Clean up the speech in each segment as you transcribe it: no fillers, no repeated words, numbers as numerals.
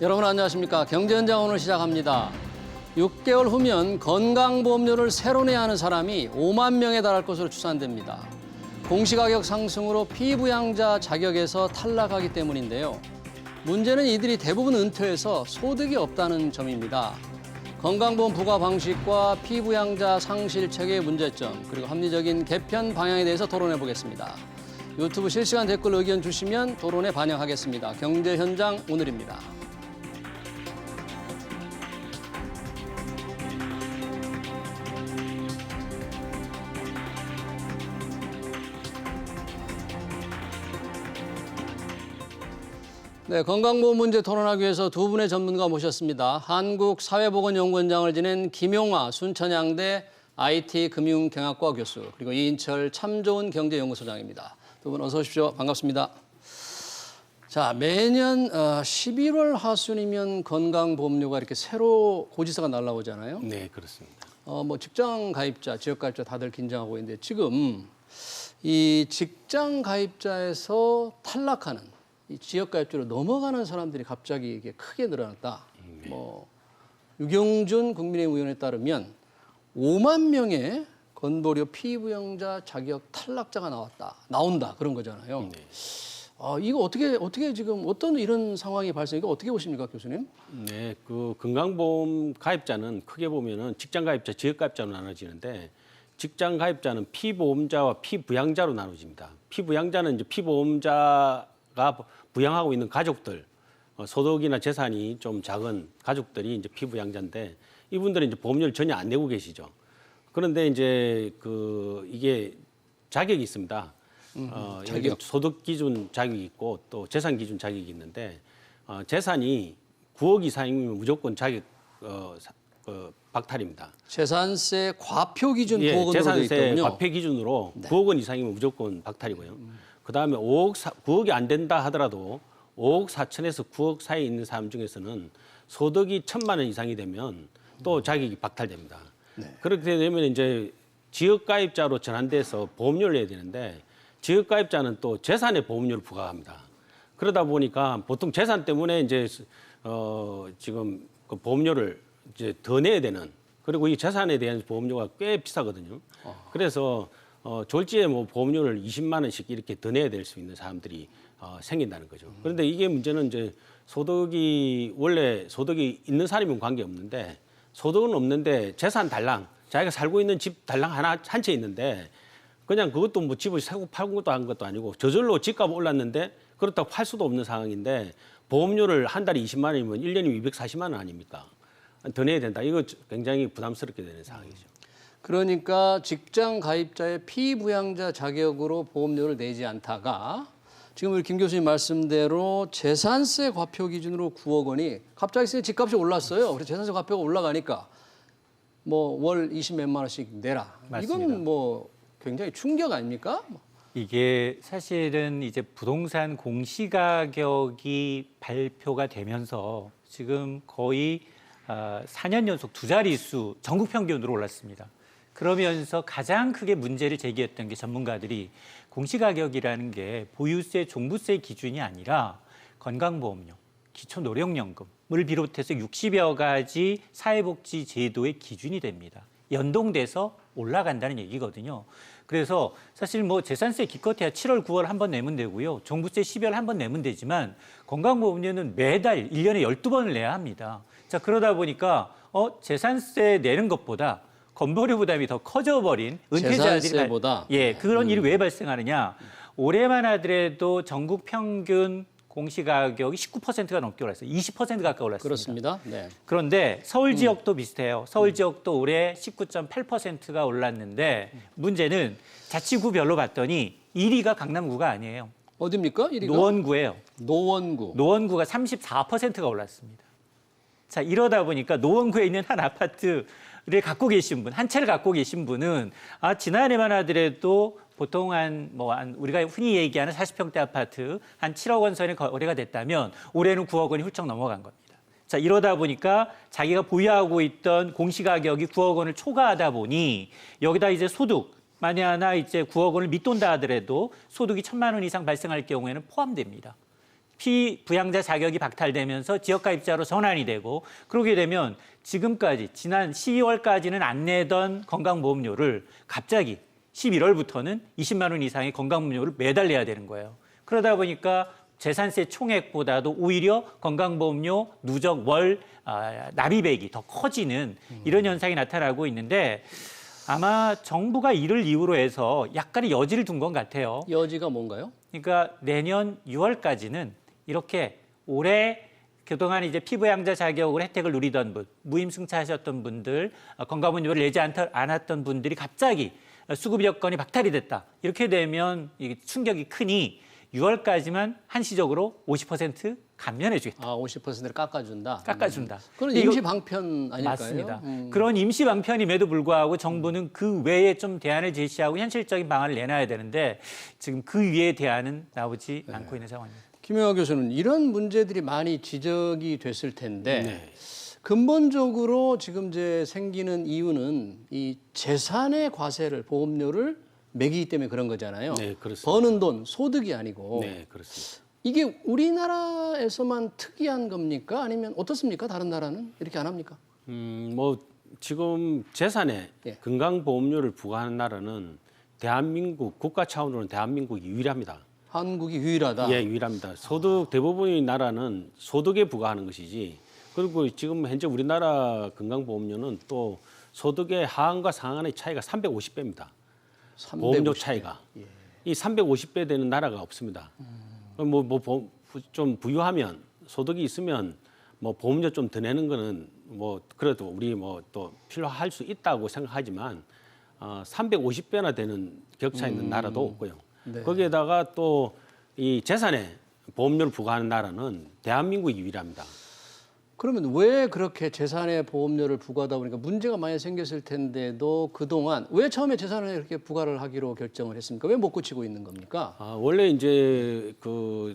여러분 안녕하십니까. 경제현장 오늘 시작합니다. 6개월 후면 건강보험료를 새로 내야 하는 사람이 5만 명에 달할 것으로 추산됩니다. 공시가격 상승으로 피부양자 자격에서 탈락하기 때문인데요. 문제는 이들이 대부분 은퇴해서 소득이 없다는 점입니다. 건강보험 부과 방식과 피부양자 상실책의 문제점, 그리고 합리적인 개편 방향에 대해서 토론해 보겠습니다. 유튜브 실시간 댓글 의견 주시면 토론에 반영하겠습니다. 경제현장 오늘입니다. 네, 건강보험 문제 토론하기 위해서 두 분의 전문가 모셨습니다. 한국사회보건연구원장을 지낸 김용화 순천향대 IT금융경영학과 교수, 그리고 이인철 참좋은 경제연구소장입니다. 두 분 어서 오십시오. 반갑습니다. 자, 매년 11월 하순이면 건강보험료가 이렇게 새로 고지서가 날라오잖아요. 네, 그렇습니다. 뭐 직장 가입자, 지역 가입자 다들 긴장하고 있는데 지금 이 직장 가입자에서 탈락하는 이 지역 가입자로 넘어가는 사람들이 갑자기 이게 크게 늘어났다. 네. 뭐 유경준 국민의힘 의원에 따르면 5만 명의 건보료 피부양자 자격 탈락자가 나온다 그런 거잖아요. 네. 이거 어떻게 지금 어떤 이런 상황이 발생이고 어떻게 보십니까, 교수님? 네, 그 건강보험 가입자는 크게 보면은 직장 가입자, 지역 가입자로 나눠지는데 직장 가입자는 피보험자와 피부양자로 나눠집니다. 피부양자는 이제 피보험자가 부양하고 있는 가족들, 소득이나 재산이 좀 작은 가족들이 이제 피부양자인데 이분들은 이제 보험료를 전혀 안 내고 계시죠. 그런데 이제 이게 자격이 있습니다. 자격. 소득 기준 자격이 있고 또 재산 기준 자격이 있는데 재산이 9억 이상이면 무조건 자격 박탈입니다. 재산세 과표 기준 예, 9억 원으로 되어 재산세 있더군요. 과표 기준으로 네. 9억 원 이상이면 무조건 박탈이고요. 그다음에 9억이 안 된다 하더라도 5억 4천에서 9억 사이에 있는 사람 중에서는 소득이 1,000만 원 이상이 되면 또 자격이 박탈됩니다. 네. 그렇게 되면 이제 지역가입자로 전환돼서 보험료를 내야 되는데 지역가입자는 또 재산에 보험료를 부과합니다. 그러다 보니까 보통 재산 때문에 이제 지금 그 보험료를 이제 더 내야 되는, 그리고 이 재산에 대한 보험료가 꽤 비싸거든요. 그래서 졸지에 뭐 보험료를 20만 원씩 이렇게 더 내야 될 수 있는 사람들이 생긴다는 거죠. 그런데 이게 문제는 이제 원래 소득이 있는 사람이면 관계 없는데 소득은 없는데 재산 달랑, 자기가 살고 있는 집 달랑 한 채 있는데 그냥 그것도 뭐 집을 사고 팔고 것도 한 것도 아니고 저절로 집값 올랐는데 그렇다고 팔 수도 없는 상황인데 보험료를 한 달에 20만 원이면 1년이면 240만 원 아닙니까? 더 내야 된다. 이거 굉장히 부담스럽게 되는 상황이죠. 그러니까 직장 가입자의 피부양자 자격으로 보험료를 내지 않다가 지금 우리 김 교수님 말씀대로 재산세 과표 기준으로 9억 원이 갑자기 집값이 올랐어요. 그래서 재산세 과표가 올라가니까 뭐 월 20몇만 원씩 내라. 맞습니다. 이건 뭐 굉장히 충격 아닙니까? 이게 사실은 이제 부동산 공시가격이 발표가 되면서 지금 거의 4년 연속 두 자릿수 전국 평균으로 올랐습니다. 그러면서 가장 크게 문제를 제기했던 게 전문가들이 공시가격이라는 게 보유세, 종부세 기준이 아니라 건강보험료, 기초노령연금을 비롯해서 60여 가지 사회복지 제도의 기준이 됩니다. 연동돼서 올라간다는 얘기거든요. 그래서 사실 뭐 재산세 기껏해야 7월, 9월 한 번 내면 되고요. 종부세 12월 한 번 내면 되지만 건강보험료는 매달 1년에 12번을 내야 합니다. 자, 그러다 보니까 재산세 내는 것보다 건보료 부담이 더 커져버린 은퇴자들이 재산세보다? 그런 일이 왜 발생하느냐. 올해만 하더라도 전국 평균 공시가격이 19%가 넘게 올랐어요. 20% 가까이 올랐습니다. 그렇습니다. 네. 그런데 서울 지역도 비슷해요. 서울 지역도 올해 19.8%가 올랐는데 문제는 자치구별로 봤더니 1위가 강남구가 아니에요. 어디입니까? 1위가? 노원구예요. 노원구. 노원구가 34%가 올랐습니다. 자, 이러다 보니까 노원구에 있는 한 아파트를 갖고 계신 분, 한 채를 갖고 계신 분은 지난해만 하더라도 보통 우리가 흔히 얘기하는 40평대 아파트 한 7억 원 선에 거래가 됐다면 올해는 9억 원이 훌쩍 넘어간 겁니다. 자, 이러다 보니까 자기가 보유하고 있던 공시가격이 9억 원을 초과하다 보니 여기다 이제 소득, 만에 하나 이제 9억 원을 밑돈다 하더라도 소득이 1,000만 원 이상 발생할 경우에는 포함됩니다. 피부양자 자격이 박탈되면서 지역가입자로 전환이 되고 그러게 되면 지금까지 지난 12월까지는 안 내던 건강보험료를 갑자기 11월부터는 20만 원 이상의 건강보험료를 매달 내야 되는 거예요. 그러다 보니까 재산세 총액보다도 오히려 건강보험료 누적 월 납입액이 더 커지는 이런 현상이 나타나고 있는데 아마 정부가 이를 이유로 해서 약간의 여지를 둔 것 같아요. 여지가 뭔가요? 그러니까 내년 6월까지는 이렇게 올해 그동안 이제 피부양자 자격으로 혜택을 누리던 분, 무임승차하셨던 분들, 건강보험료를 내지 않았던 분들이 갑자기 수급 여건이 박탈이 됐다. 이렇게 되면 이게 충격이 크니 6월까지만 한시적으로 50% 감면해 주겠다. 50%를 깎아준다. 깎아준다. 그건 이거- 임시 방편 아닐까요? 맞습니다. 그런 임시 방편임에도 불구하고 정부는 그 외에 좀 대안을 제시하고 현실적인 방안을 내놔야 되는데 지금 그 위에 대안은 나오지 않고 있는 상황입니다. 김영하 교수는 이런 문제들이 많이 지적이 됐을 텐데 네. 근본적으로 지금 이제 생기는 이유는 이 재산의 과세를 보험료를 매기기 때문에 그런 거잖아요. 네, 그렇습니다. 버는 돈, 소득이 아니고 네, 그렇습니다. 이게 우리나라에서만 특이한 겁니까? 아니면 어떻습니까? 다른 나라는 이렇게 안 합니까? 뭐 지금 재산에 예. 건강보험료를 부과하는 나라는 대한민국 국가 차원으로는 대한민국이 유일합니다. 한국이 유일하다. 예, 유일합니다. 소득 대부분의 나라는 소득에 부과하는 것이지. 그리고 지금 현재 우리나라 건강보험료는 또 소득의 하한과 상한의 차이가 350배입니다. 350 보험료 차이가. 이 350배 되는 나라가 없습니다. 좀 부유하면 소득이 있으면 뭐 보험료 좀 더 내는 거는 뭐 그래도 우리 뭐 또 필요할 수 있다고 생각하지만 350배나 되는 격차 있는 나라도 없고요. 네. 거기에다가 또 이 재산에 보험료를 부과하는 나라는 대한민국이 유일합니다. 그러면 왜 그렇게 재산에 보험료를 부과하다 보니까 문제가 많이 생겼을 텐데도 그동안 왜 처음에 재산에 이렇게 부과를 하기로 결정을 했습니까? 왜 못 고치고 있는 겁니까? 원래 이제 그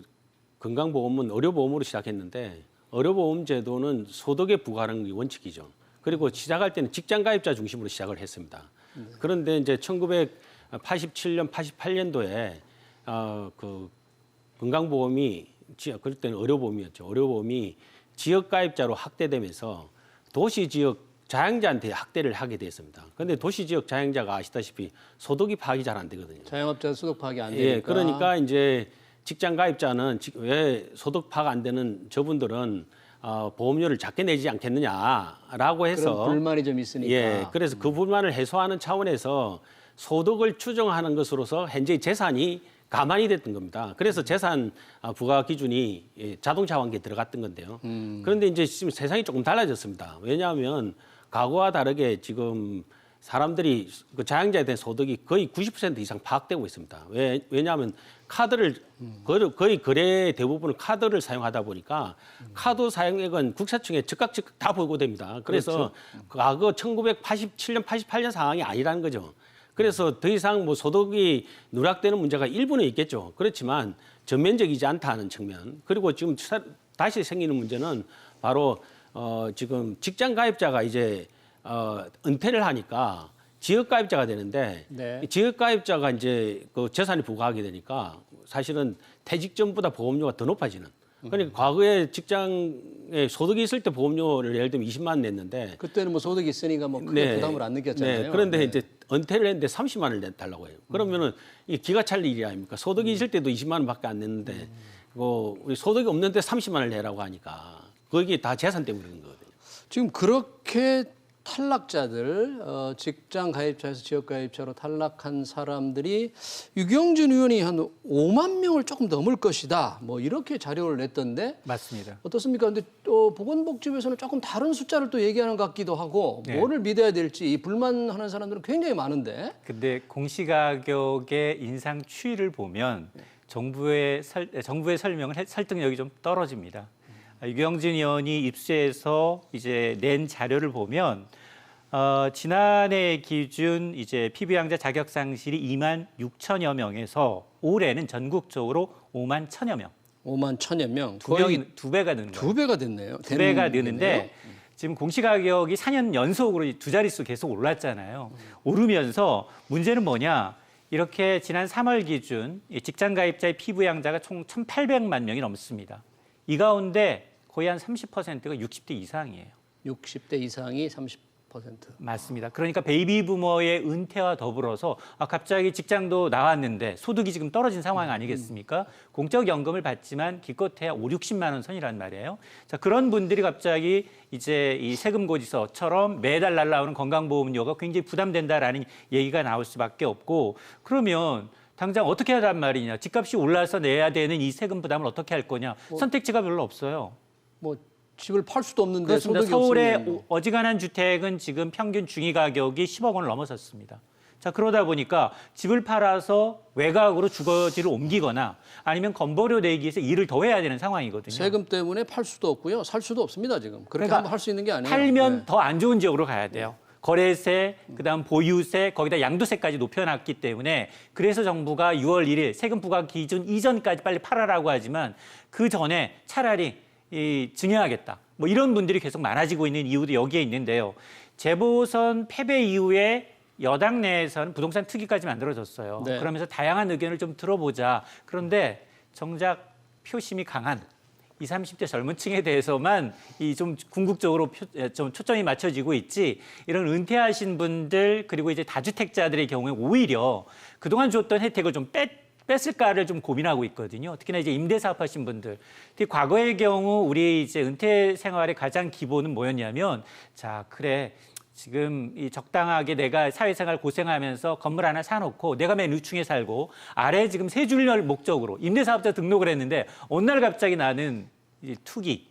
건강보험은 의료보험으로 시작했는데 의료보험 제도는 소득에 부과하는 게 원칙이죠. 그리고 시작할 때는 직장 가입자 중심으로 시작을 했습니다. 그런데 이제 1987년, 88년도에 그 건강보험이 그럴 때는 의료보험이었죠. 의료보험이 지역 가입자로 확대되면서 도시 지역 자영자한테 확대를 하게 됐습니다. 그런데 도시 지역 자영자가 아시다시피 소득이 파악이 잘 안 되거든요. 자영업자 소득 파악이 안 되니까. 예, 그러니까 이제 직장 가입자는 왜 소득 파악 안 되는 저분들은 보험료를 작게 내지 않겠느냐라고 해서 그런 불만이 좀 있으니까. 예, 그래서 그 불만을 해소하는 차원에서 소득을 추정하는 것으로서 현재 재산이 가만히 됐던 겁니다. 그래서 재산 부과 기준이 자동차 환기에 들어갔던 건데요. 그런데 이제 지금 세상이 조금 달라졌습니다. 왜냐하면 과거와 다르게 지금 사람들이 그 자영자에 대한 소득이 거의 90% 이상 파악되고 있습니다. 왜냐하면 카드를 거의 거래 대부분은 카드를 사용하다 보니까 카드 사용액은 국세청에 즉각 다 보고됩니다. 그래서 과거 1987년, 88년 상황이 아니라는 거죠. 그래서 더 이상 뭐 소득이 누락되는 문제가 일부는 있겠죠. 그렇지만 전면적이지 않다는 측면. 그리고 지금 다시 생기는 문제는 바로 지금 직장 가입자가 이제 은퇴를 하니까 지역 가입자가 되는데 네. 지역 가입자가 이제 그 재산이 부과하게 되니까 사실은 퇴직 전보다 보험료가 더 높아지는. 그러니까 과거에 직장에 소득이 있을 때 보험료를 예를 들면 20만 원 냈는데 그때는 뭐 소득이 있으니까 뭐 크게 부담을 안 느꼈잖아요. 네, 그런데 네. 이제 은퇴를 했는데 30만 원을 내달라고 해요. 그러면은 이게 기가 찰 일이 아닙니까? 소득이 있을 때도 20만 원밖에 안 냈는데 우리 소득이 없는데 30만 원을 내라고 하니까 그게 다 재산 때문에 그런 거거든요. 지금 그렇게 탈락자들, 직장 가입자에서 지역 가입자로 탈락한 사람들이 유경준 의원이 한 5만 명을 조금 넘을 것이다. 뭐 이렇게 자료를 냈던데 맞습니다. 어떻습니까? 근데 또 보건복지부에서는 조금 다른 숫자를 또 얘기하는 것 같기도 하고 네. 뭐를 믿어야 될지 불만하는 사람들은 굉장히 많은데. 근데 공시가격의 인상 추이를 보면 정부의 설명을 설득력이 좀 떨어집니다. 유경진 의원이 입수해서 이제 낸 자료를 보면 지난해 기준 이제 피부양자 자격 상실이 2만 6천여 명에서 올해는 전국적으로 5만 1천여 명. 5만 1천여 명. 두 배가 느는 거예요. 두 배가 됐네요. 두 배가 느는데 지금 공시가격이 4년 연속으로 두 자릿수 계속 올랐잖아요. 오르면서 문제는 뭐냐? 이렇게 지난 3월 기준 이 직장 가입자의 피부양자가 총 1,800만 명이 넘습니다. 이 가운데 거의 한 30%가 60대 이상이에요. 60대 이상이 30%. 맞습니다. 그러니까 베이비 부머의 은퇴와 더불어서 갑자기 직장도 나왔는데 소득이 지금 떨어진 상황 아니겠습니까? 공적 연금을 받지만 기껏해야 5, 60만 원 선이란 말이에요. 자, 그런 분들이 갑자기 이제 이 세금 고지서처럼 매달 날라오는 건강보험료가 굉장히 부담된다라는 얘기가 나올 수밖에 없고, 그러면 당장 어떻게 하란 말이냐? 집값이 올라서 내야 되는 이 세금 부담을 어떻게 할 거냐? 선택지가 별로 없어요. 뭐 집을 팔 수도 없는데 그렇습니다. 소득이 서울의 없으면 어지간한 주택은 지금 평균 중위 가격이 10억 원을 넘어섰습니다. 자, 그러다 보니까 집을 팔아서 외곽으로 주거지를 옮기거나 아니면 건보료 내기 위해서 일을 더 해야 되는 상황이거든요. 세금 때문에 팔 수도 없고요. 살 수도 없습니다, 지금. 그렇게 그러니까 한번 할 수 있는 게 아니에요. 팔면 네. 더 안 좋은 지역으로 가야 돼요. 거래세, 그다음 보유세, 거기다 양도세까지 높여놨기 때문에 그래서 정부가 6월 1일 세금 부과 기준 이전까지 빨리 팔아라고 하지만 그 전에 차라리 증여하겠다. 뭐 이런 분들이 계속 많아지고 있는 이유도 여기에 있는데요. 재보선 패배 이후에 여당 내에서는 부동산 특위까지 만들어졌어요. 네. 그러면서 다양한 의견을 좀 들어보자. 그런데 정작 표심이 강한 20, 30대 젊은 층에 대해서만 좀 궁극적으로 좀 초점이 맞춰지고 있지, 이런 은퇴하신 분들 그리고 이제 다주택자들의 경우에 오히려 그동안 줬던 혜택을 좀 뺐을까를 좀 고민하고 있거든요. 특히나 이제 임대 사업하신 분들. 특히 과거의 경우 우리 이제 은퇴 생활의 가장 기본은 뭐였냐면, 자, 그래. 지금 이 적당하게 내가 사회생활 고생하면서 건물 하나 사놓고 내가 맨 위층에 살고 아래 지금 세 줄열 목적으로 임대사업자 등록을 했는데 어느 날 갑자기 나는 이 투기.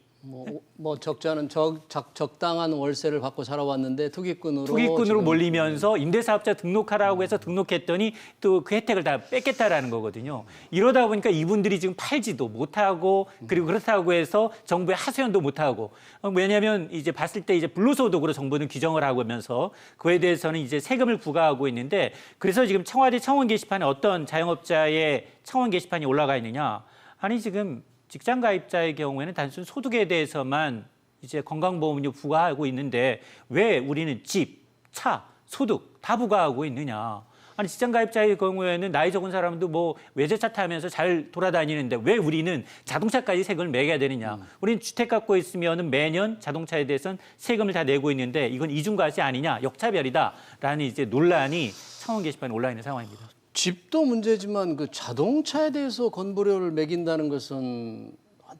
뭐 적자는 적당한 월세를 받고 살아왔는데 투기꾼으로 투기꾼으로 몰리면서 임대사업자 등록하라고 해서 등록했더니 또 그 혜택을 다 뺏겠다라는 거거든요. 이러다 보니까 이분들이 지금 팔지도 못하고, 그리고 그렇다고 해서 정부에 하소연도 못하고, 왜냐하면 이제 봤을 때 이제 불로소득으로 정부는 규정을 하고 하면서 그에 대해서는 이제 세금을 부과하고 있는데, 그래서 지금 청와대 청원 게시판에 어떤 자영업자의 청원 게시판이 올라가 있느냐? 아니 지금 직장 가입자의 경우에는 단순 소득에 대해서만 이제 건강보험료 부과하고 있는데 왜 우리는 집, 차, 소득 다 부과하고 있느냐? 아니 직장 가입자의 경우에는 나이 적은 사람도 뭐 외제차 타면서 잘 돌아다니는데 왜 우리는 자동차까지 세금을 매겨야 되느냐? 우리는 주택 갖고 있으면은 매년 자동차에 대해서는 세금을 다 내고 있는데 이건 이중과세 아니냐? 역차별이다라는 이제 논란이 청원 게시판에 올라 있는 상황입니다. 집도 문제지만 그 자동차에 대해서 건보료를 매긴다는 것은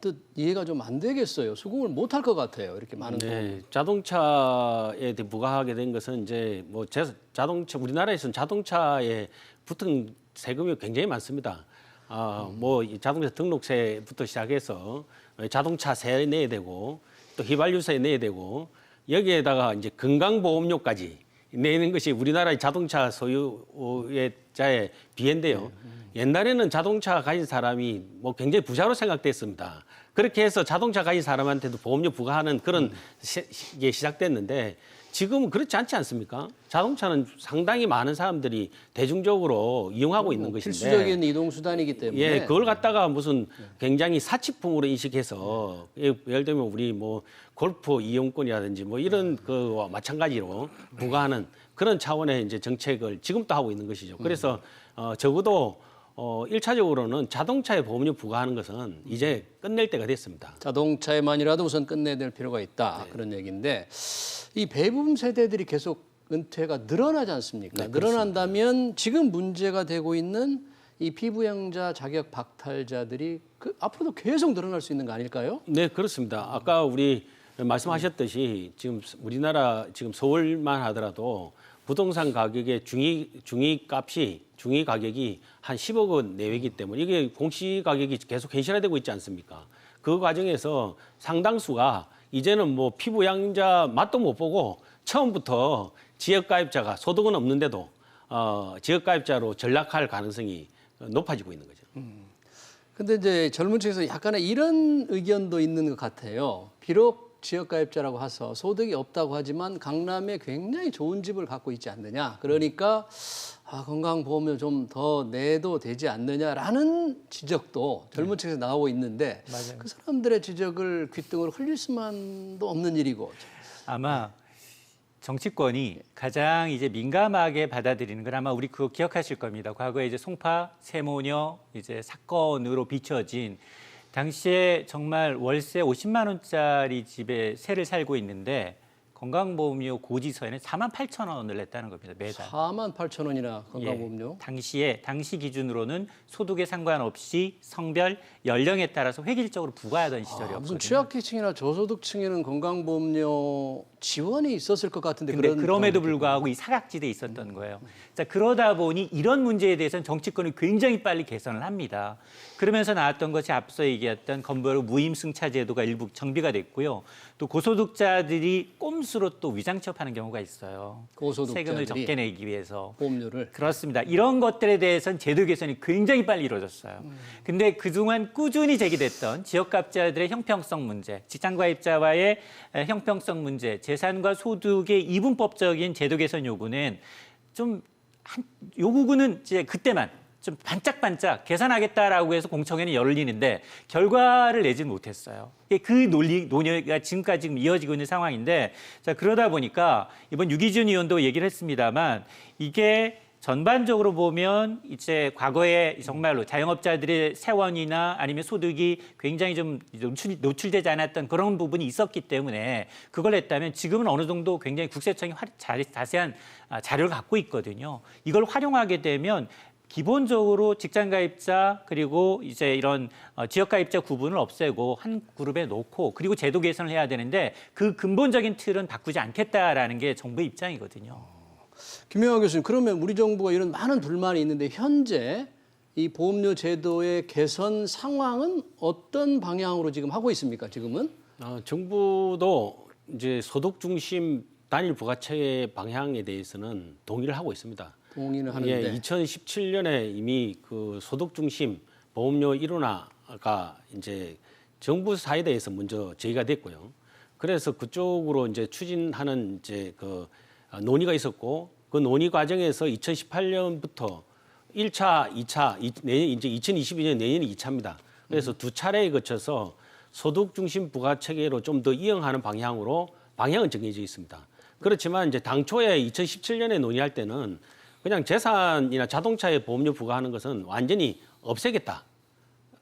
뜻 이해가 좀 안 되겠어요. 수긍을 못 할 것 같아요. 이렇게 많은 돈. 네, 자동차에 대해 부과하게 된 것은 이제 뭐 자동차 우리나라에서는 자동차에 붙은 세금이 굉장히 많습니다. 뭐 자동차 등록세부터 시작해서 자동차세 내야 되고 또 휘발유세 내야 되고 여기에다가 이제 건강보험료까지 내는 것이 우리나라의 자동차 소유자의 비례인데요. 옛날에는 자동차 가진 사람이 뭐 굉장히 부자로 생각됐습니다. 그렇게 해서 자동차 가진 사람한테도 보험료 부과하는 그런 게 시작됐는데 지금은 그렇지 않지 않습니까? 자동차는 상당히 많은 사람들이 대중적으로 이용하고 있는 것인데 필수적인 이동 수단이기 때문에 예, 그걸 갖다가 무슨 굉장히 사치품으로 인식해서 예를 들면 우리 뭐 골프 이용권이라든지 뭐 이런 거와 마찬가지로 부과하는 그런 차원의 이제 정책을 지금도 하고 있는 것이죠. 그래서 적어도 1차적으로는 자동차에 보험료 부과하는 것은 이제 끝낼 때가 됐습니다. 자동차에만이라도 우선 끝내야 될 필요가 있다. 그런 얘기인데 이 배붐 세대들이 계속 은퇴가 늘어나지 않습니까? 네, 늘어난다면 지금 문제가 되고 있는 이 피부양자 자격 박탈자들이 앞으로도 계속 늘어날 수 있는 거 아닐까요? 네, 그렇습니다. 아까 우리 말씀하셨듯이 지금 우리나라 지금 서울만 하더라도 부동산 가격의 중위 가격이 한 10억 원 내외이기 때문에 이게 공시 가격이 계속 현실화되고 있지 않습니까? 그 과정에서 상당수가 이제는 뭐 피부 양자 맛도 못 보고 처음부터 지역가입자가 소득은 없는데도 지역가입자로 전락할 가능성이 높아지고 있는 거죠. 근데 이제 젊은 층에서 약간의 이런 의견도 있는 것 같아요. 비록 지역가입자라고 해서 소득이 없다고 하지만 강남에 굉장히 좋은 집을 갖고 있지 않느냐. 그러니까 건강보험료 좀 더 내도 되지 않느냐라는 지적도 젊은 층에서 나오고 있는데 맞아요. 그 사람들의 지적을 귓등으로 흘릴 수만도 없는 일이고. 아마 정치권이 가장 이제 민감하게 받아들이는 건 아마 우리 그거 기억하실 겁니다. 과거에 이제 송파 세모녀 이제 사건으로 비춰진 당시에 정말 월세 50만 원짜리 집에 세를 살고 있는데 건강보험료 고지서에는 48,000원을 냈다는 겁니다. 매달. 48,000원이나 건강보험료. 예, 당시 기준으로는 소득에 상관없이 성별, 연령에 따라서 획일적으로 부과하던 시절이었거든요. 무슨 취약계층이나 저소득층에는 건강보험료 지원이 있었을 것 같은데 근데 그런 그럼에도 불구하고 이 사각지대에 있었던 거예요. 자, 그러다 보니 이런 문제에 대해서는 정치권이 굉장히 빨리 개선을 합니다. 그러면서 나왔던 것이 앞서 얘기했던 건보료 무임승차 제도가 일부 정비가 됐고요. 또 고소득자들이 꼼수로 또 위장 취업하는 경우가 있어요. 고소득자들이 세금을 적게 내기 위해서. 보험료를. 그렇습니다. 이런 것들에 대해서는 제도 개선이 굉장히 빨리 이루어졌어요. 근데 그동안 꾸준히 제기됐던 지역가입자들의 형평성 문제, 직장가입자와의 형평성 문제, 재산과 소득의 이분법적인 제도 개선 요구는 요구는 이제 그때만 좀 반짝반짝 개선하겠다라고 해서 공청회는 열리는데 결과를 내지 못했어요. 그 논의가 지금까지 이어지고 있는 상황인데, 자, 그러다 보니까 이번 유기준 의원도 얘기를 했습니다만 이게 전반적으로 보면 이제 과거에 정말로 자영업자들의 세원이나 아니면 소득이 굉장히 좀 노출되지 않았던 그런 부분이 있었기 때문에 그걸 했다면 지금은 어느 정도 굉장히 국세청이 자세한 자료를 갖고 있거든요. 이걸 활용하게 되면 기본적으로 직장가입자 그리고 이제 이런 지역가입자 구분을 없애고 한 그룹에 놓고 그리고 제도 개선을 해야 되는데 그 근본적인 틀은 바꾸지 않겠다라는 게 정부의 입장이거든요. 김영하 교수님, 그러면 우리 정부가 이런 많은 불만이 있는데 현재 이 보험료 제도의 개선 상황은 어떤 방향으로 지금 하고 있습니까? 지금은? 정부도 이제 소득 중심 단일 부가체계 방향에 대해서는 동의를 하고 있습니다. 동의는 하는데. 예, 2017년에 이미 그 소득 중심 보험료 일원화가 이제 정부 사이드에서 먼저 제기가 됐고요. 그래서 그쪽으로 이제 추진하는 이제 그 논의가 있었고 그 논의 과정에서 2018년부터 1차, 2차, 내년 이제 2022년 내년이 2차입니다. 그래서 두 차례에 거쳐서 소득 중심 부가 체계로 좀 더 이용하는 방향은 정해져 있습니다. 그렇지만 이제 당초에 2017년에 논의할 때는 그냥 재산이나 자동차에 보험료 부과하는 것은 완전히 없애겠다.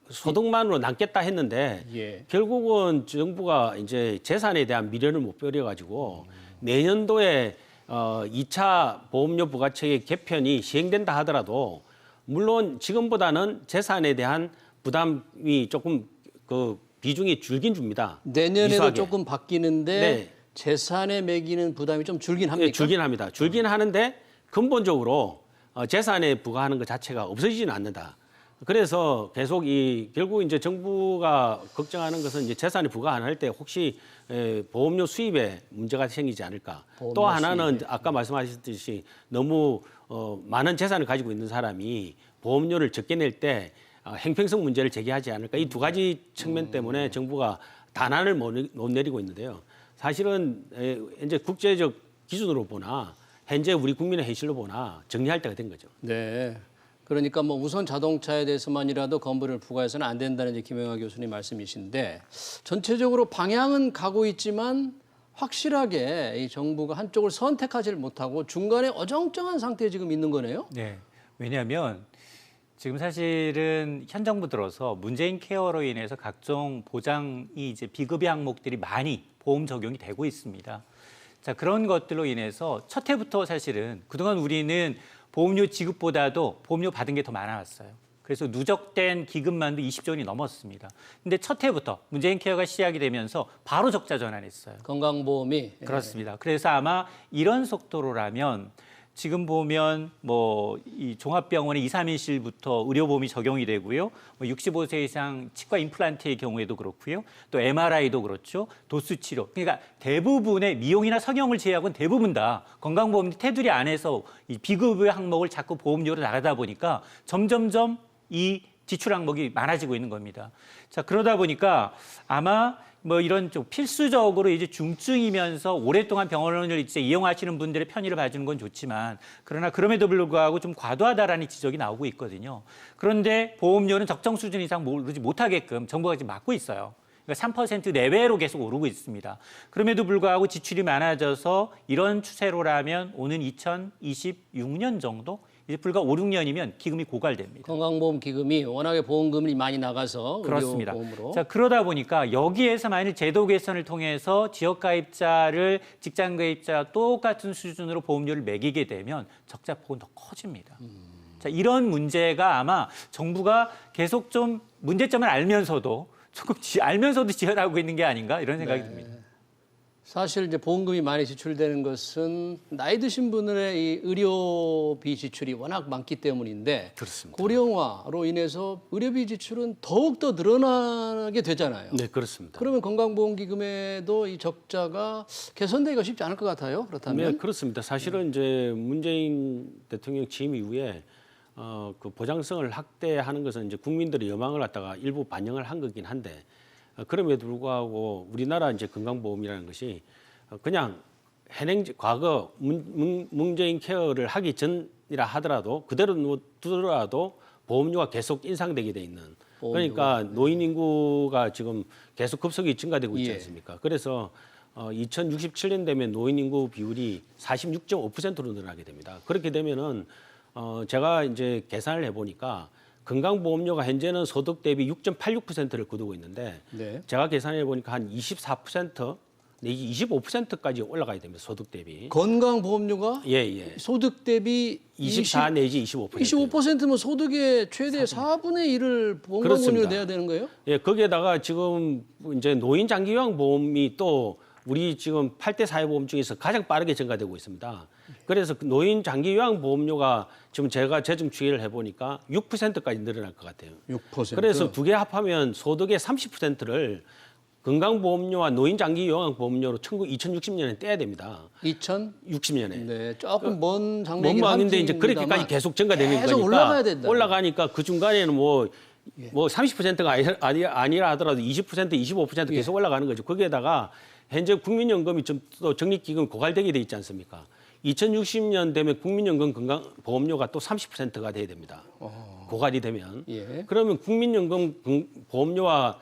소득만으로 남겠다 했는데 예. 결국은 정부가 이제 재산에 대한 미련을 못 버려가지고 내년도에 2차 보험료 부과체계 개편이 시행된다 하더라도 물론 지금보다는 재산에 대한 부담이 조금 그 비중이 줄긴 줍니다. 내년에도 미수하게. 조금 바뀌는데 네. 재산에 매기는 부담이 좀 줄긴 합니까? 네, 줄긴 합니다. 줄긴 하는데 근본적으로 재산에 부과하는 것 자체가 없어지지는 않는다. 그래서 계속 결국 이제 정부가 걱정하는 것은 이제 재산에 부과 안 할 때 혹시 보험료 수입에 문제가 생기지 않을까. 또 하나는 수입에. 아까 말씀하셨듯이 너무 많은 재산을 가지고 있는 사람이 보험료를 적게 낼 때 행평성 문제를 제기하지 않을까. 이 두 가지 측면 때문에 정부가 단안을 못 내리고 있는데요. 사실은 이제 국제적 기준으로 보나 현재 우리 국민의 현실로 보나 정리할 때가 된 거죠. 네. 그러니까 뭐 우선 자동차에 대해서만이라도 건보료를 부과해서는 안 된다는 이제 김영하 교수님 말씀이신데 전체적으로 방향은 가고 있지만 확실하게 이 정부가 한쪽을 선택하지 못하고 중간에 어정쩡한 상태에 지금 있는 거네요. 네. 왜냐하면 지금 사실은 현 정부 들어서 문재인 케어로 인해서 각종 보장이 이제 비급여 항목들이 많이 보험 적용이 되고 있습니다. 자, 그런 것들로 인해서 첫 해부터 사실은 그동안 우리는 보험료 지급보다도 보험료 받은 게 더 많아왔어요. 그래서 누적된 기금만도 20조 원이 넘었습니다. 근데 첫 해부터 문재인 케어가 시작이 되면서 바로 적자 전환했어요. 건강보험이. 그렇습니다. 그래서 아마 이런 속도로라면 지금 보면 뭐 이 종합병원의 2, 3인실부터 의료보험이 적용이 되고요. 뭐 65세 이상 치과 임플란트의 경우에도 그렇고요. 또 MRI도 그렇죠. 도수 치료. 그러니까 대부분의 미용이나 성형을 제외하고는 대부분 다 건강보험 테두리 안에서 이 비급여 항목을 자꾸 보험료로 나가다 보니까 점점점 이 지출 항목이 많아지고 있는 겁니다. 자, 그러다 보니까 아마 뭐 이런 좀 필수적으로 이제 중증이면서 오랫동안 병원을 이제 이용하시는 분들의 편의를 봐주는 건 좋지만 그러나 그럼에도 불구하고 좀 과도하다라는 지적이 나오고 있거든요. 그런데 보험료는 적정 수준 이상 오르지 못하게끔 정부가 지금 막고 있어요. 그러니까 3% 내외로 계속 오르고 있습니다. 그럼에도 불구하고 지출이 많아져서 이런 추세로라면 오는 2026년 정도 이제 불과 5, 6년이면 기금이 고갈됩니다. 건강보험 기금이 워낙에 보험금이 많이 나가서 그렇습니다. 의료보험으로. 자, 그러다 보니까 여기에서 만일 제도 개선을 통해서 지역가입자를 직장가입자와 똑같은 수준으로 보험료를 매기게 되면 적자폭은 더 커집니다. 자, 이런 문제가 아마 정부가 계속 좀 문제점을 알면서도 조금 알면서도 지원하고 있는 게 아닌가 이런 생각이 듭니다. 사실 이제 보험금이 많이 지출되는 것은 나이 드신 분들의 이 의료비 지출이 워낙 많기 때문인데 그렇습니다. 고령화로 인해서 의료비 지출은 더욱 더 늘어나게 되잖아요. 네, 그렇습니다. 그러면 건강보험기금에도 이 적자가 개선되기가 쉽지 않을 것 같아요. 그렇다면 네, 그렇습니다. 사실은 이제 문재인 대통령 취임 이후에 그 보장성을 확대하는 것은 이제 국민들의 여망을 갖다가 일부 반영을 한 거긴 한데 그럼에도 불구하고 우리나라 이제 건강보험이라는 것이 그냥 과거 문재인 케어를 하기 전이라 하더라도 그대로 두더라도 보험료가 계속 인상되게 돼 있는 그러니까 노인 인구가 지금 계속 급속히 증가되고 있지 않습니까? 그래서 2067년 되면 노인 인구 비율이 46.5%로 늘어나게 됩니다. 그렇게 되면은 제가 이제 계산을 해보니까 건강보험료가 현재는 소득 대비 6.86%를 거두고 있는데 네. 제가 계산해 보니까 한 24% 내지 25%까지 올라가야 됩니다. 소득 대비. 건강보험료가 예. 소득 대비 24 내지 25%. 25%면 소득의 최대 4분의 1을 보험료를 그렇습니다. 내야 되는 거예요? 예, 거기에다가 지금 이제 노인 장기 요양 보험이 또 우리 지금 8대 사회보험 중에서 가장 빠르게 증가되고 있습니다. 그래서 노인 장기 요양 보험료가 지금 제가 재정 추이를 해보니까 6%까지 늘어날 것 같아요. 6%. 그래서 두 개 합하면 소득의 30%를 건강보험료와 노인 장기 요양 보험료로 2060년에 떼야 됩니다. 60년에. 네, 조금 먼 장래긴 뭔 말인데 이제 합니다만 그렇게까지 계속 증가되는 계속 거니까 올라가야 된다. 올라가니까 그 중간에는 뭐 30%가 아니라 하더라도 20%, 25% 계속 올라가는 거죠. 거기에다가 현재 국민연금이 좀 또 적립기금 고갈되게 돼 있지 않습니까? 2060년 되면 국민연금 건강보험료가 또 30%가 돼야 됩니다. 고갈이 되면. 예. 그러면 국민연금 보험료와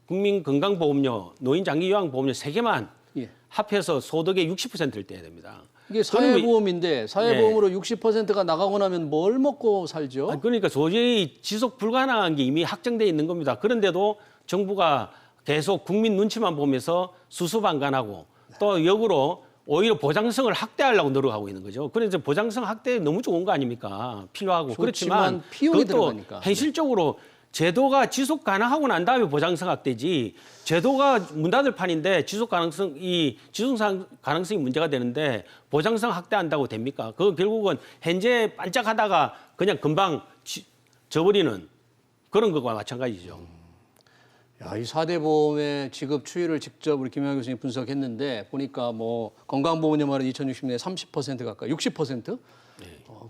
국민건강보험료, 노인장기요양보험료 세 개만 예. 합해서 소득의 60%를 떼야 됩니다. 이게 사회보험인데 사회보험으로 60%가 나가고 나면 뭘 먹고 살죠? 그러니까 도저히 지속 불가능한 게 이미 확정돼 있는 겁니다. 그런데도 정부가 계속 국민 눈치만 보면서 수수방관하고 또 역으로 오히려 보장성을 확대하려고 노력하고 있는 거죠. 그래서 보장성 확대 너무 좋은 거 아닙니까? 필요하고 그렇지만 비용이 그것도 들어가니까. 현실적으로 제도가 지속 가능하고 난 다음에 보장성 확대지 제도가 문 닫을 판인데 지속 가능성이 문제가 되는데 보장성 확대한다고 됩니까? 그 결국은 현재 반짝하다가 그냥 금방 져버리는 그런 것과 마찬가지죠. 야, 이 4대 보험의 지급 추이를 직접 우리 김영하 교수님 분석했는데 보니까 뭐 건강보험료만은 2060년에 30% 가까이 60%?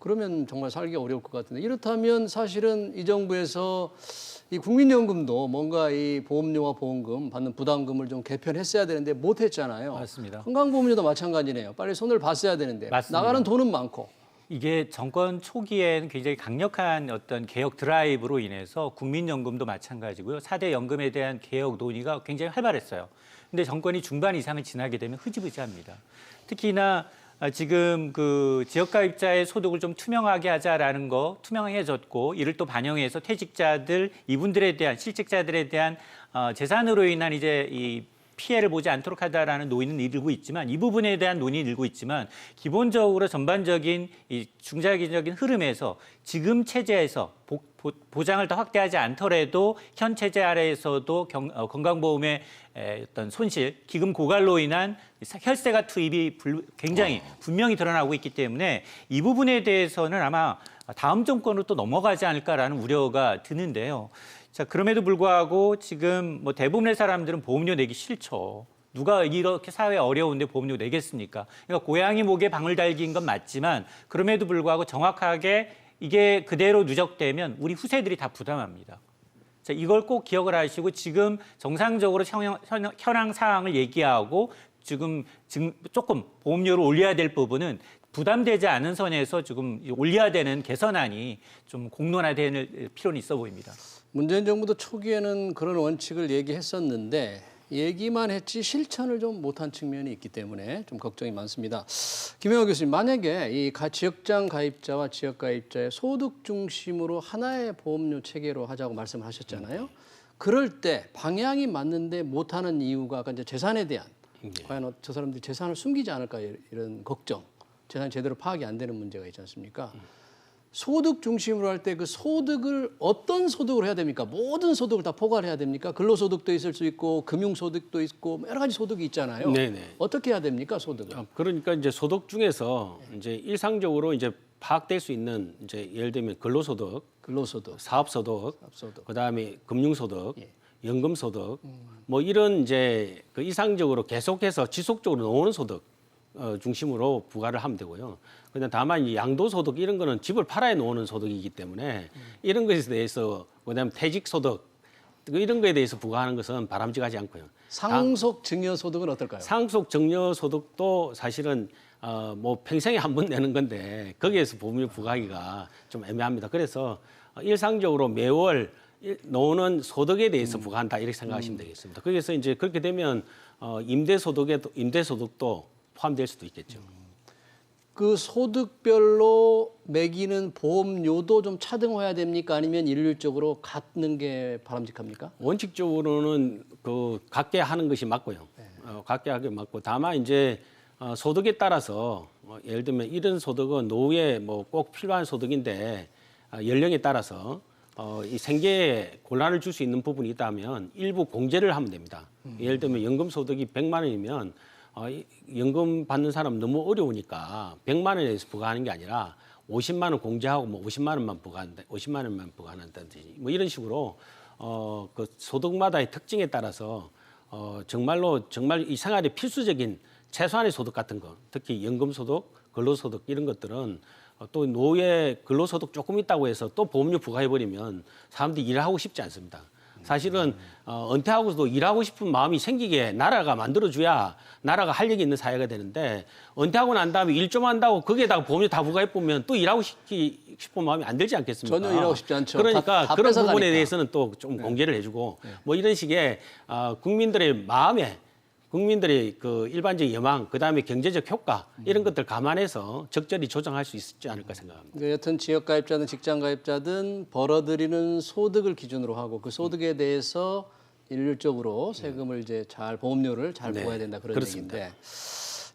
그러면 정말 살기 어려울 것 같은데 이렇다면 사실은 이 정부에서 이 국민연금도 뭔가 이 보험료와 보험금 받는 부담금을 좀 개편했어야 되는데 못했잖아요. 맞습니다. 건강보험료도 마찬가지네요. 빨리 손을 봤어야 되는데 맞습니다. 나가는 돈은 많고. 이게 정권 초기에는 굉장히 강력한 어떤 개혁 드라이브로 인해서 국민연금도 마찬가지고요. 4대 연금에 대한 개혁 논의가 굉장히 활발했어요. 근데 정권이 중반 이상을 지나게 되면 흐지부지합니다. 특히나 지금 그 지역가입자의 소득을 좀 투명하게 하자라는 거 투명해졌고 이를 또 반영해서 퇴직자들 이분들에 대한 실직자들에 대한 재산으로 인한 이제 이 피해를 보지 않도록 하다라는 논의는 일고 있지만 이 부분에 대한 논의는 일고 있지만 기본적으로 전반적인 이 중장기적인 흐름에서 지금 체제에서 보장을 더 확대하지 않더라도 현 체제 아래에서도 건강보험의 어떤 손실, 기금 고갈로 인한 혈세가 투입이 굉장히 분명히 드러나고 있기 때문에 이 부분에 대해서는 아마 다음 정권으로 또 넘어가지 않을까라는 우려가 드는데요. 자, 그럼에도 불구하고 지금 뭐 대부분의 사람들은 보험료 내기 싫죠. 누가 이렇게 사회 어려운데 보험료 내겠습니까? 그러니까 고양이 목에 방울 달기인 건 맞지만 그럼에도 불구하고 정확하게 이게 그대로 누적되면 우리 후세들이 다 부담합니다. 자, 이걸 꼭 기억을 하시고 지금 정상적으로 현황 사항을 얘기하고 지금 조금 보험료를 올려야 될 부분은 부담되지 않은 선에서 지금 올려야 되는 개선안이 좀 공론화될 필요는 있어 보입니다. 문재인 정부도 초기에는 그런 원칙을 얘기했었는데 얘기만 했지 실천을 좀 못한 측면이 있기 때문에 좀 걱정이 많습니다. 김영호 교수님, 만약에 이 지역장 가입자와 지역 가입자의 소득 중심으로 하나의 보험료 체계로 하자고 말씀을 하셨잖아요. 그럴 때 방향이 맞는데 못하는 이유가 아까 이제 재산에 대한 과연 저 사람들이 재산을 숨기지 않을까 이런 걱정, 재산이 제대로 파악이 안 되는 문제가 있지 않습니까? 소득 중심으로 할 때 그 소득을 어떤 소득으로 해야 됩니까? 모든 소득을 다 포괄해야 됩니까? 근로소득도 있을 수 있고 금융소득도 있고 여러 가지 소득이 있잖아요. 네네. 어떻게 해야 됩니까, 소득을? 그러니까 이제 소득 중에서 이제 일상적으로 이제 파악될 수 있는 이제 예를 들면 근로소득, 근로소득, 사업소득, 사업소득. 그다음에 금융소득, 예. 연금소득, 뭐 이런 이제 그 이상적으로 계속해서 지속적으로 나오는 소득 중심으로 부과를 하면 되고요. 그냥 다만 이 양도소득 이런 거는 집을 팔아야 나오는 소득이기 때문에 이런 것에 대해서 그다음에 퇴직소득 이런 거에 대해서 부과하는 것은 바람직하지 않고요. 상속 증여소득은 어떨까요? 상속 증여소득도 사실은 뭐 평생에 한 번 내는 건데 거기에서 보험료 부과하기가 좀 애매합니다. 그래서 일상적으로 매월 나오는 소득에 대해서 부과한다 이렇게 생각하시면 되겠습니다. 거기서 이제 그렇게 되면 임대소득도 포함될 수도 있겠죠. 그 소득별로 매기는 보험료도 좀 차등해야 됩니까? 아니면 일률적으로 갖는 게 바람직합니까? 원칙적으로는 그 갖게 하는 것이 맞고요. 갖게 하게 맞고 다만 이제 소득에 따라서 예를 들면 이런 소득은 노후에 뭐 꼭 필요한 소득인데 연령에 따라서 이 생계에 곤란을 줄 수 있는 부분이 있다면 일부 공제를 하면 됩니다. 예를 들면 연금 소득이 100만 원이면 연금 받는 사람 너무 어려우니까 100만 원에 대해서 부과하는 게 아니라 50만 원 공제하고 뭐 50만 원만 부과한다, 50만 원만 부과한다든지 뭐 이런 식으로 그 소득마다의 특징에 따라서 정말 이 생활에 필수적인 최소한의 소득 같은 거, 특히 연금 소득, 근로소득 이런 것들은 또 노후에 근로소득 조금 있다고 해서 또 보험료 부과해버리면 사람들이 일하고 싶지 않습니다. 사실은 은퇴하고서도 일하고 싶은 마음이 생기게 나라가 만들어줘야 나라가 할 얘기 있는 사회가 되는데 은퇴하고 난 다음에 일 좀 한다고 거기에다가 보험료 다 부과해보면 또 일하고 싶은 마음이 안 들지 않겠습니까? 전혀 일하고 싶지 않죠. 그러니까 다 그런 뺏어가니까. 부분에 대해서는 또 좀 공개를 해주고 뭐 이런 식의 국민들의 마음에 국민들의 그 일반적인 여망, 그다음에 경제적 효과 이런 것들 감안해서 적절히 조정할 수 있지 않을까 생각합니다. 그 여튼 지역 가입자든 직장 가입자든 벌어들이는 소득을 기준으로 하고 그 소득에 대해서 일률적으로 세금을 이제 잘 보험료를 잘 부과해야 된다 그런 그렇습니다. 얘기인데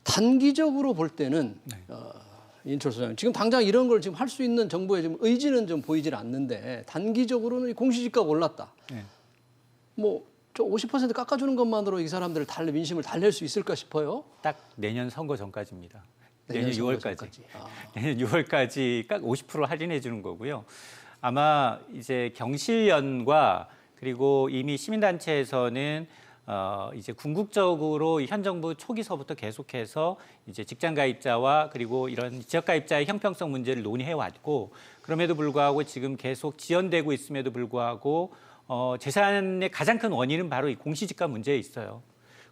단기적으로 볼 때는 인철 소장님 지금 당장 이런 걸 지금 할 수 있는 정부의 지금 의지는 좀 보이질 않는데 단기적으로는 이 공시지가가 올랐다. 뭐 50% 깎아주는 것만으로 이 사람들을 민심을 달랠 수 있을까 싶어요. 딱 내년 선거 전까지입니다. 내년 내년 선거 6월까지. 전까지. 내년 6월까지 딱 50% 할인해 주는 거고요. 아마 이제 경실련과 그리고 이미 시민단체에서는 이제 궁극적으로 현 정부 초기서부터 계속해서 이제 직장 가입자와 그리고 이런 지역 가입자의 형평성 문제를 논의해 왔고 그럼에도 불구하고 지금 계속 지연되고 있음에도 불구하고 재산의 가장 큰 원인은 바로 이 공시지가 문제에 있어요.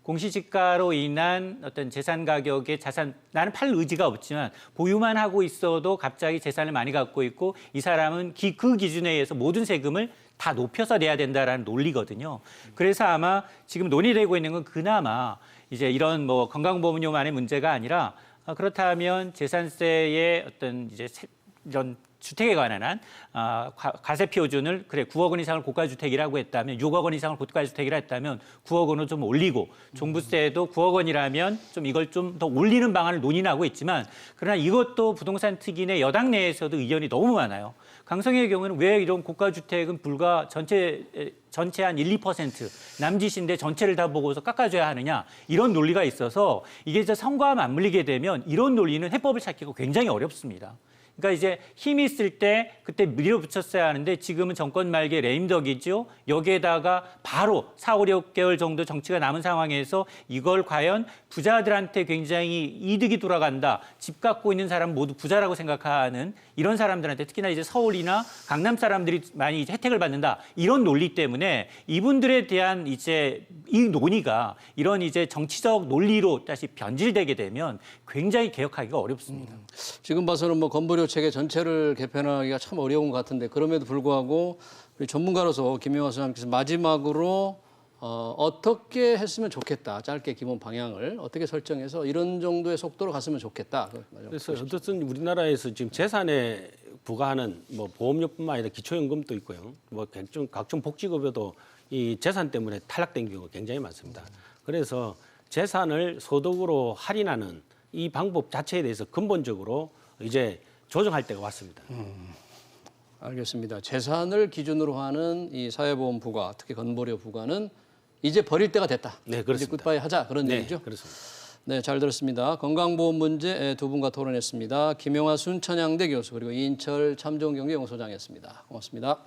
공시지가로 인한 어떤 재산 가격의 나는 팔 의지가 없지만 보유만 하고 있어도 갑자기 재산을 많이 갖고 있고 이 사람은 그 기준에 의해서 모든 세금을 다 높여서 내야 된다라는 논리거든요. 그래서 아마 지금 논의되고 있는 건 그나마 이제 이런 뭐 건강보험료만의 문제가 아니라 그렇다면 재산세의 어떤 이제 이런 주택에 관한 한 과세 표준을 9억 원 이상을 고가주택이라고 했다면 6억 원 이상을 고가주택이라 했다면 9억 원을 좀 올리고 종부세도 9억 원이라면 좀 이걸 좀 더 올리는 방안을 논의하고 있지만 그러나 이것도 부동산 특위 내 여당 내에서도 의견이 너무 많아요. 강성의 경우는 왜 이런 고가주택은 불과 전체 한 1, 2% 남짓인데 전체를 다 보고서 깎아줘야 하느냐 이런 논리가 있어서 이게 이제 선거와 맞물리게 되면 이런 논리는 해법을 찾기가 굉장히 어렵습니다. 그러니까 이제 힘이 있을 때 그때 밀어붙였어야 하는데 지금은 정권 말기에 레임덕이죠. 여기에다가 바로 4, 5, 6개월 정도 정치가 남은 상황에서 이걸 과연 부자들한테 굉장히 이득이 돌아간다. 집 갖고 있는 사람 모두 부자라고 생각하는 이런 사람들한테 특히나 이제 서울이나 강남 사람들이 많이 이제 혜택을 받는다. 이런 논리 때문에 이분들에 대한 이제 이 논의가 이런 이제 정치적 논리로 다시 변질되게 되면 굉장히 개혁하기가 어렵습니다. 지금 봐서는 뭐 건보료 체계 전체를 개편하기가 참 어려운 것 같은데 그럼에도 불구하고 우리 전문가로서 김영하 소장님께서 마지막으로 어떻게 했으면 좋겠다. 짧게 기본 방향을 어떻게 설정해서 이런 정도의 속도로 갔으면 좋겠다. 그래서 어떻든 우리나라에서 지금 재산에 부과하는 뭐 보험료뿐만 아니라 기초연금도 있고요. 뭐 각종 복지급여도 이 재산 때문에 탈락된 경우가 굉장히 많습니다. 그래서 재산을 소득으로 할인하는 이 방법 자체에 대해서 근본적으로 이제 조정할 때가 왔습니다. 알겠습니다. 재산을 기준으로 하는 이 사회보험 부과, 특히 건보료 부과는 이제 버릴 때가 됐다. 네, 이제 그렇습니다. 굿바이 하자 그런 네, 얘기죠. 그렇습니다. 네, 잘 들었습니다. 건강보험 문제 두 분과 토론했습니다. 김영하 순천향대 교수 그리고 이인철 참좋은경제연구소장이었습니다. 고맙습니다.